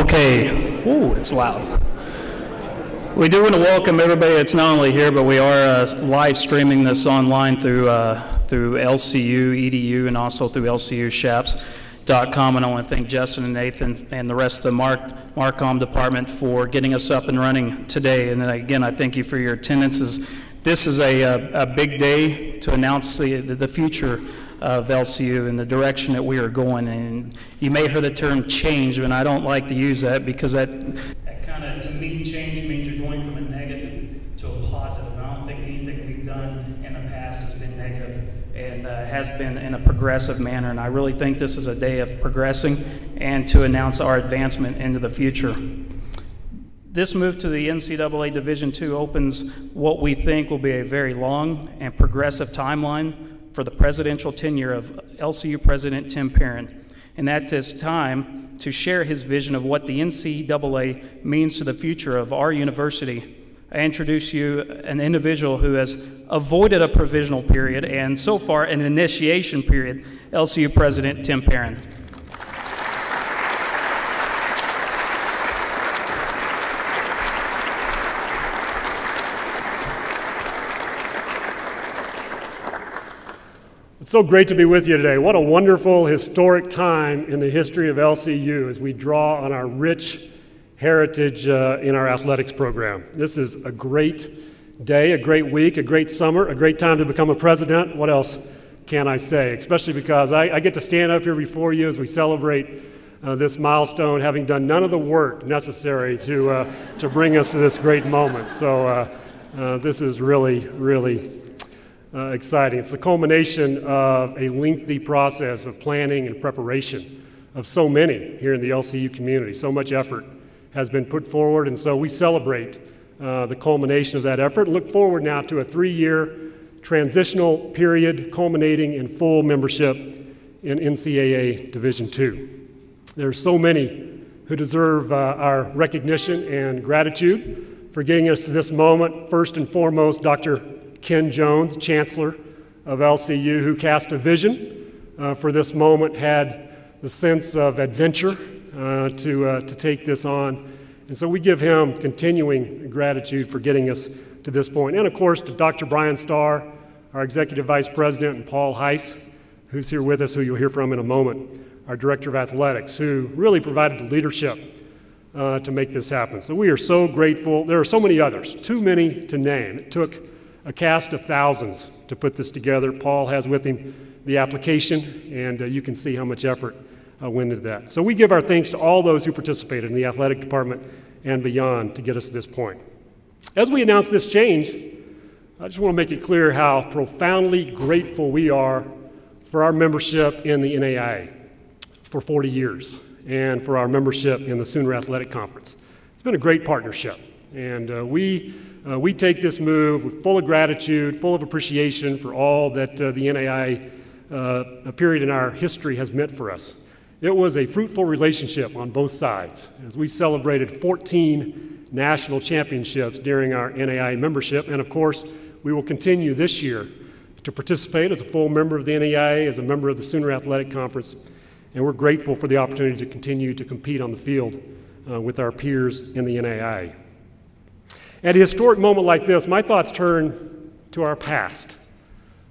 Okay, ooh, it's loud. We do want to welcome everybody that's not only here, but we are live streaming this online through LCU EDU and also through LCUshaps.com. And I want to thank Justin and Nathan and the rest of the Marcom department for getting us up and running today. And then again, I thank you for your attendance. This is a big day to announce the future of LCU and the direction that we are going. And you may hear the term change, and I don't like to use that because that kind of, to me, change means you're going from a negative to a positive. And I don't think anything we've done in the past has been negative and has been in a progressive manner. And I really think this is a day of progressing and to announce our advancement into the future. This move to the NCAA Division II opens what we think will be a very long and progressive timeline for the presidential tenure of LCU President Tim Perrin. And at this time, to share his vision of what the NCAA means to the future of our university, I introduce you an individual who has avoided a provisional period and so far an initiation period, LCU President Tim Perrin. It's so great to be with you today. What a wonderful, historic time in the history of LCU as we draw on our rich heritage in our athletics program. This is a great day, a great week, a great summer, a great time to become a president. What else can I say? Especially because I get to stand up here before you as we celebrate this milestone, having done none of the work necessary to bring us to this great moment. So this is really, really exciting. It's the culmination of a lengthy process of planning and preparation of so many here in the LCU community. So much effort has been put forward, and so we celebrate the culmination of that effort and look forward now to a 3-year transitional period culminating in full membership in NCAA Division II. There are so many who deserve our recognition and gratitude for getting us to this moment. First and foremost, Dr. Ken Jones, Chancellor of LCU, who cast a vision for this moment, had the sense of adventure to take this on. And so we give him continuing gratitude for getting us to this point. And of course, to Dr. Brian Starr, our Executive Vice President, and Paul Heiss, who's here with us, who you'll hear from in a moment, our Director of Athletics, who really provided the leadership to make this happen. So we are so grateful. There are so many others, too many to name. It took a cast of thousands to put this together. Paul has with him the application, and you can see how much effort went into that. So we give our thanks to all those who participated in the athletic department and beyond to get us to this point. As we announce this change, I just want to make it clear how profoundly grateful we are for our membership in the NAIA for 40 years and for our membership in the Sooner Athletic Conference. It's been a great partnership, and we take this move with full of gratitude, full of appreciation for all that the NAIA a period in our history has meant for us. It was a fruitful relationship on both sides as we celebrated 14 national championships during our NAIA membership, and of course, we will continue this year to participate as a full member of the NAIA, as a member of the Sooner Athletic Conference, and we're grateful for the opportunity to continue to compete on the field with our peers in the NAIA. At a historic moment like this, my thoughts turn to our past,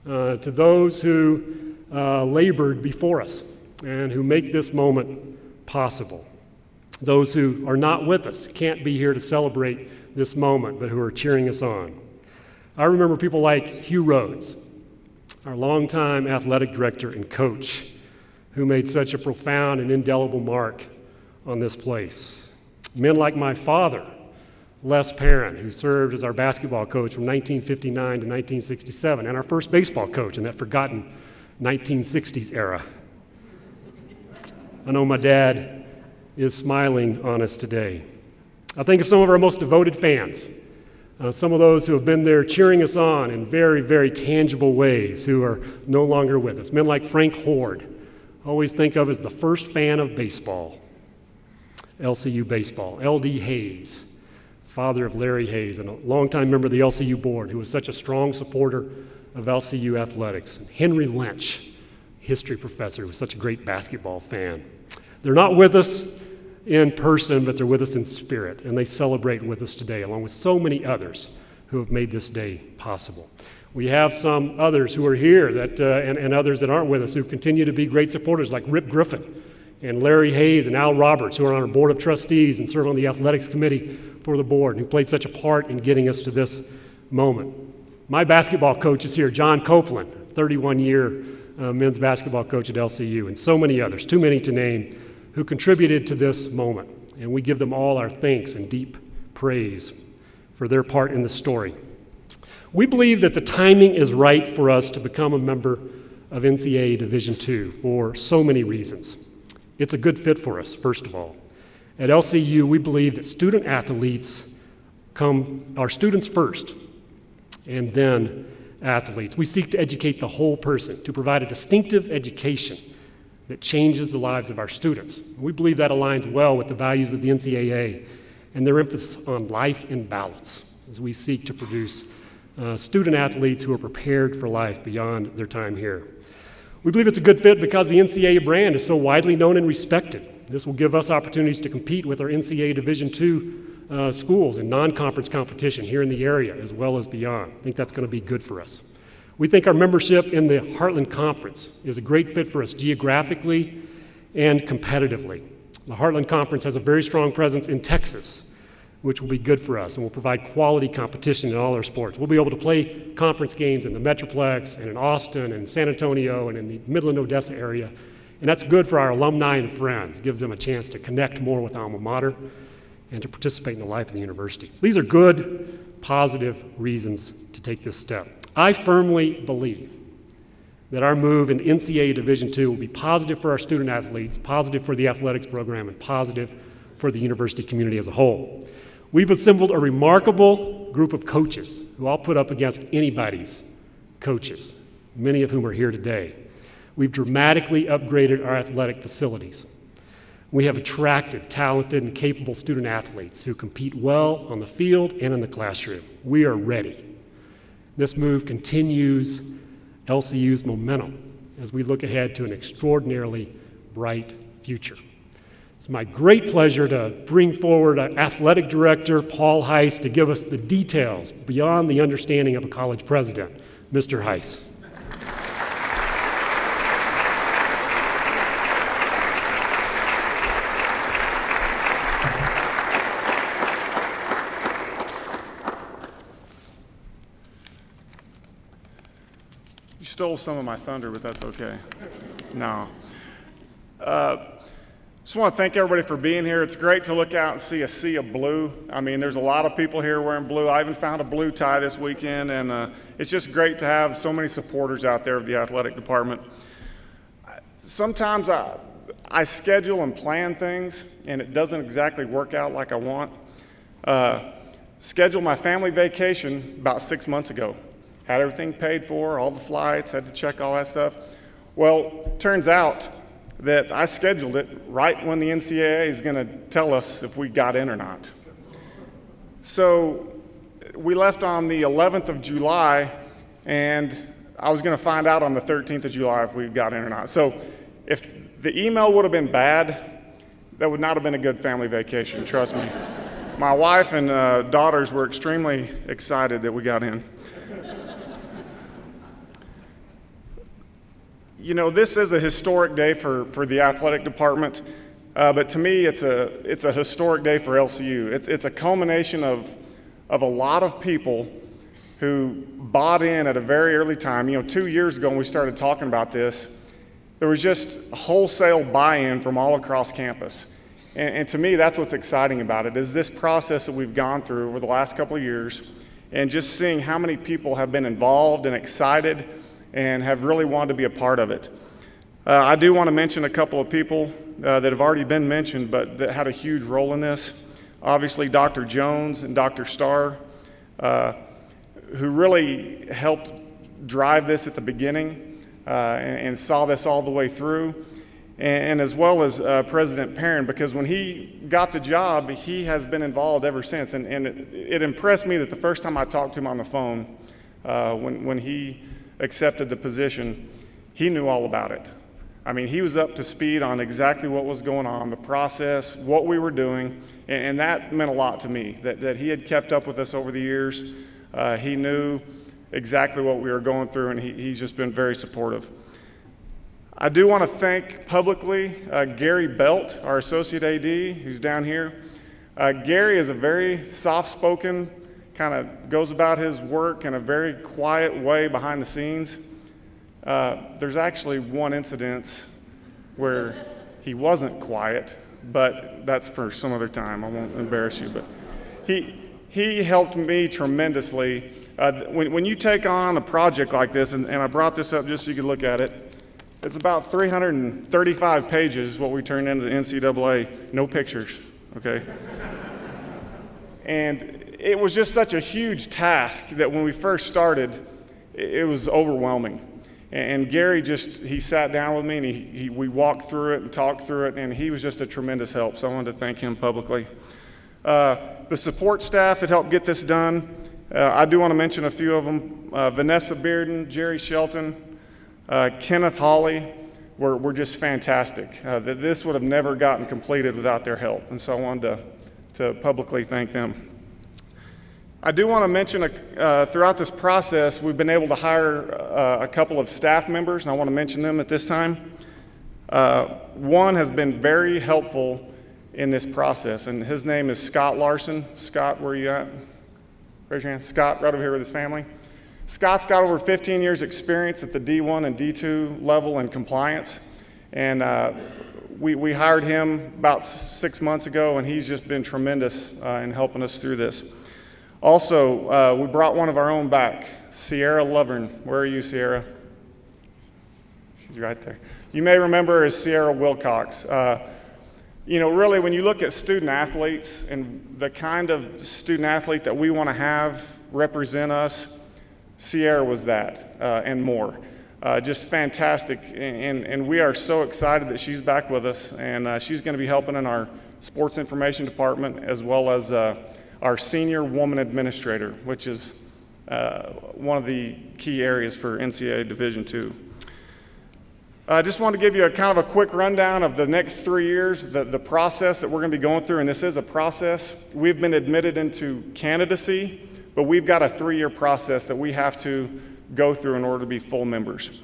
to those who labored before us and who make this moment possible. Those who are not with us, can't be here to celebrate this moment, but who are cheering us on. I remember people like Hugh Rhodes, our longtime athletic director and coach, who made such a profound and indelible mark on this place. Men like my father, Les Perrin, who served as our basketball coach from 1959 to 1967, and our first baseball coach in that forgotten 1960s era. I know my dad is smiling on us today. I think of some of our most devoted fans, some of those who have been there cheering us on in very, very tangible ways who are no longer with us. Men like Frank Horde, always think of as the first fan of baseball, LCU baseball. L.D. Hayes, father of Larry Hayes, and a longtime member of the LCU board who was such a strong supporter of LCU athletics. And Henry Lynch, history professor who was such a great basketball fan. They're not with us, in person, but they're with us in spirit, and they celebrate with us today, along with so many others who have made this day possible. We have some others who are here that, and others that aren't with us who continue to be great supporters, like Rip Griffin and Larry Hayes and Al Roberts, who are on our board of trustees and serve on the athletics committee for the board, and who played such a part in getting us to this moment. My basketball coach is here, John Copeland, 31-year men's basketball coach at LCU, and so many others, too many to name, who contributed to this moment. And we give them all our thanks and deep praise for their part in the story. We believe that the timing is right for us to become a member of NCAA Division II for so many reasons. It's a good fit for us, first of all. At LCU, we believe that student athletes are students first, and then athletes. We seek to educate the whole person, to provide a distinctive education that changes the lives of our students. We believe that aligns well with the values of the NCAA and their emphasis on life and balance as we seek to produce student athletes who are prepared for life beyond their time here. We believe it's a good fit because the NCAA brand is so widely known and respected. This will give us opportunities to compete with our NCAA Division II schools in non-conference competition here in the area as well as beyond. I think that's going to be good for us. We think our membership in the Heartland Conference is a great fit for us geographically and competitively. The Heartland Conference has a very strong presence in Texas, which will be good for us and will provide quality competition in all our sports. We'll be able to play conference games in the Metroplex and in Austin and San Antonio and in the Midland, Odessa area. And that's good for our alumni and friends. It gives them a chance to connect more with alma mater and to participate in the life of the university. So these are good, positive reasons to take this step. I firmly believe that our move in NCAA Division II will be positive for our student athletes, positive for the athletics program, and positive for the university community as a whole. We've assembled a remarkable group of coaches who I'll put up against anybody's coaches, many of whom are here today. We've dramatically upgraded our athletic facilities. We have attracted talented and capable student athletes who compete well on the field and in the classroom. We are ready. This move continues LCU's momentum as we look ahead to an extraordinarily bright future. It's my great pleasure to bring forward Athletic Director Paul Heiss to give us the details beyond the understanding of a college president. Mr. Heiss. You stole some of my thunder, but that's okay. No. Just want to thank everybody for being here. It's great to look out and see a sea of blue. I mean, there's a lot of people here wearing blue. I even found a blue tie this weekend, and it's just great to have so many supporters out there of the athletic department. Sometimes I schedule and plan things, and it doesn't exactly work out like I want. Scheduled my family vacation about 6 months ago. Had everything paid for, all the flights, had to check all that stuff. Well, turns out that I scheduled it right when the NCAA is going to tell us if we got in or not. So we left on the 11th of July, and I was going to find out on the 13th of July if we got in or not. So if the email would have been bad, that would not have been a good family vacation, trust me. My wife and daughters were extremely excited that we got in. You know, this is a historic day for the athletic department, but to me, it's a historic day for LCU. It's a culmination of a lot of people who bought in at a very early time. You know, 2 years ago when we started talking about this, there was just wholesale buy-in from all across campus. And to me, that's what's exciting about it, is this process that we've gone through over the last couple of years, and just seeing how many people have been involved and excited and have really wanted to be a part of it. I do want to mention a couple of people that have already been mentioned, but that had a huge role in this. Obviously, Dr. Jones and Dr. Starr, who really helped drive this at the beginning and saw this all the way through, and as well as President Perrin, because when he got the job, he has been involved ever since. And it impressed me that the first time I talked to him on the phone, when he accepted the position, he knew all about it. I mean, he was up to speed on exactly what was going on, the process, what we were doing, and that meant a lot to me, that he had kept up with us over the years. He knew exactly what we were going through, and he's just been very supportive. I do want to thank publicly Gary Belt, our Associate AD, who's down here. Gary is a very soft-spoken, kind of goes about his work in a very quiet way behind the scenes. There's actually one incident where he wasn't quiet, but that's for some other time. I won't embarrass you, but he helped me tremendously. When you take on a project like this, and I brought this up just so you could look at it, it's about 335 pages, what we turned into the NCAA, no pictures, okay? And it was just such a huge task that when we first started, it was overwhelming. And Gary he sat down with me and we walked through it and talked through it, and he was just a tremendous help, so I wanted to thank him publicly. The support staff that helped get this done, I do want to mention a few of them. Vanessa Bearden, Jerry Shelton, Kenneth Hawley were just fantastic. This would have never gotten completed without their help, and so I wanted to publicly thank them. I do want to mention throughout this process, we've been able to hire a couple of staff members, and I want to mention them at this time. One has been very helpful in this process, and his name is Scott Larson. Scott, where are you at? Raise your hand. Scott, right over here with his family. Scott's got over 15 years experience at the D1 and D2 level in compliance, and we hired him about 6 months ago, and he's just been tremendous in helping us through this. Also, we brought one of our own back, Sierra Lovern. Where are you, Sierra? She's right there. You may remember her as Sierra Wilcox. You know, really, when you look at student athletes and the kind of student athlete that we want to have represent us, Sierra was that and more. Just fantastic, and we are so excited that she's back with us, and she's going to be helping in our sports information department as well as our senior woman administrator, which is one of the key areas for NCAA Division II. I just wanted to give you a kind of a quick rundown of the next 3 years, the process that we're going to be going through, and this is a process. We've been admitted into candidacy, but we've got a 3-year process that we have to go through in order to be full members.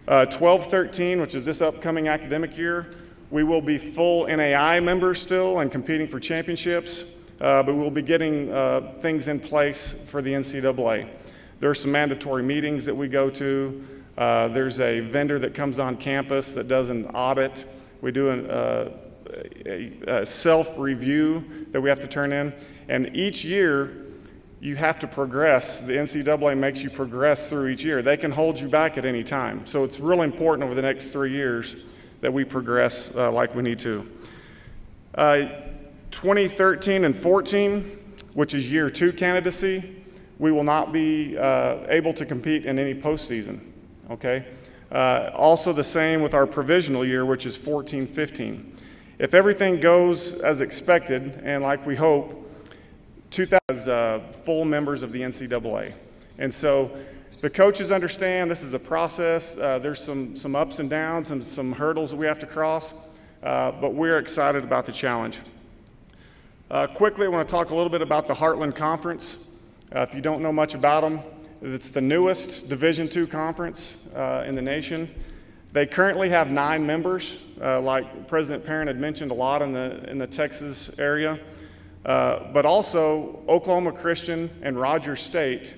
12-13, which is this upcoming academic year, we will be full NAI members still and competing for championships, but we'll be getting things in place for the NCAA. There are some mandatory meetings that we go to. There's a vendor that comes on campus that does an audit. We do a self-review that we have to turn in, and each year you have to progress. The NCAA makes you progress through each year. They can hold you back at any time. So it's really important over the next 3 years that we progress like we need to. 2013 and 14, which is year 2 candidacy, we will not be able to compete in any postseason, okay? Also the same with our provisional year, which is 14-15. If everything goes as expected and like we hope, 2000 as full members of the NCAA. And so the coaches understand this is a process. There's some ups and downs and some hurdles that we have to cross, but we're excited about the challenge. Quickly, I want to talk a little bit about the Heartland Conference. If you don't know much about them, it's the newest Division II conference in the nation. They currently have 9 members, like President Perrin had mentioned a lot in the Texas area. But also Oklahoma Christian and Rogers State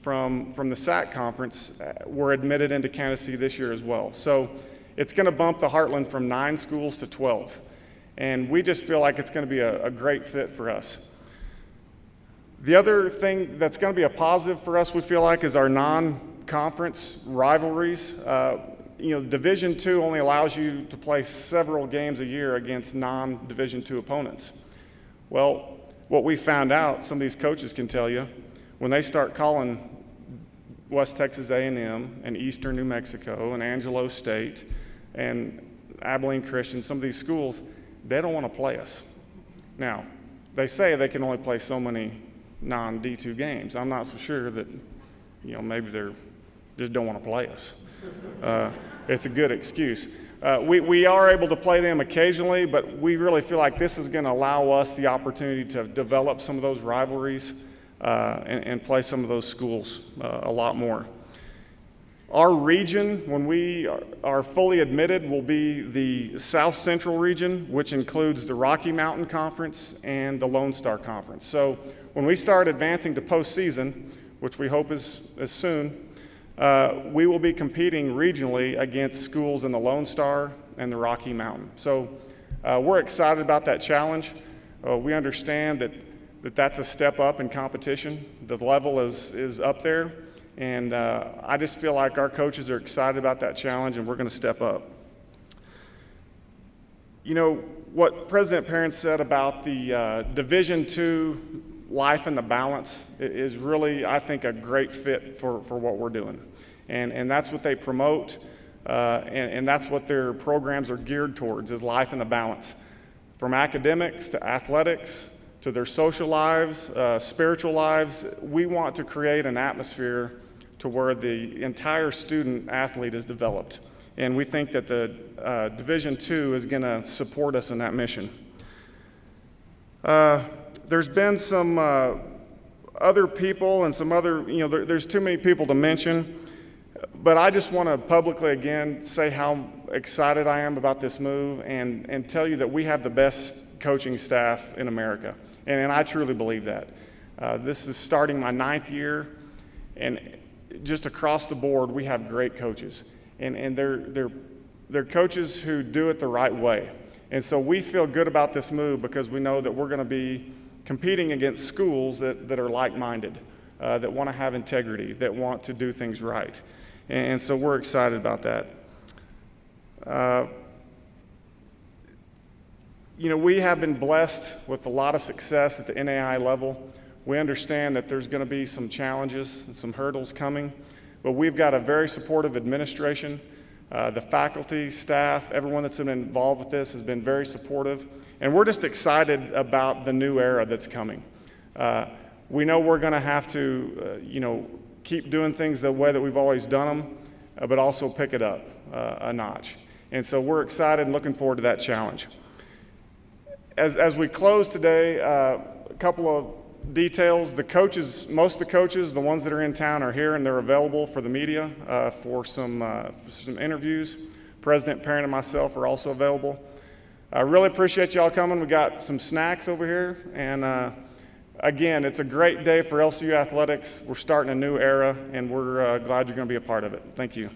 from the SAC conference were admitted into candidacy this year as well. So it's going to bump the Heartland from 9 schools to 12. And we just feel like it's going to be a great fit for us. The other thing that's going to be a positive for us, we feel like, is our non-conference rivalries. You know, Division II only allows you to play several games a year against non-Division II opponents. Well, what we found out, some of these coaches can tell you, when they start calling West Texas A&M and Eastern New Mexico and Angelo State and Abilene Christian, some of these schools, they don't want to play us. Now, they say they can only play so many non-D2 games. I'm not so sure that, you know, maybe they just don't want to play us. it's a good excuse. We are able to play them occasionally, but we really feel like this is going to allow us the opportunity to develop some of those rivalries and play some of those schools a lot more. Our region, when we are fully admitted, will be the South Central region, which includes the Rocky Mountain Conference and the Lone Star Conference. So when we start advancing to postseason, which we hope is soon, we will be competing regionally against schools in the Lone Star and the Rocky Mountain. So we're excited about that challenge. We understand that that's a step up in competition. The level is up there. And I just feel like our coaches are excited about that challenge, and we're going to step up. You know, what President Perrin said about the Division II life and the balance is really, I think, a great fit for what we're doing. And that's what they promote, and that's what their programs are geared towards, is life and the balance. From academics to athletics to their social lives, spiritual lives, we want to create an atmosphere to where the entire student athlete is developed. And we think that the Division II is going to support us in that mission. There's been some other people and some other, there's too many people to mention, but I just want to publicly again say how excited I am about this move and tell you that we have the best coaching staff in America. And I truly believe that. This is starting my 9th year, and just across the board, we have great coaches, and they're coaches who do it the right way. And so we feel good about this move because we know that we're going to be competing against schools that are like-minded, that want to have integrity, that want to do things right. And so we're excited about that. We have been blessed with a lot of success at the NAIA level. We understand that there's going to be some challenges and some hurdles coming, but we've got a very supportive administration. The faculty, staff, everyone that's been involved with this has been very supportive, and we're just excited about the new era that's coming. We know we're going to have to, keep doing things the way that we've always done them, but also pick it up a notch. And so we're excited and looking forward to that challenge. As we close today, a couple of details. The coaches, most of the coaches, the ones that are in town, are here and they're available for the media for some interviews. President Perrin and myself are also available. I really appreciate y'all coming. We got some snacks over here, and again, it's a great day for LCU athletics. We're starting a new era, and we're glad you're going to be a part of it. Thank you.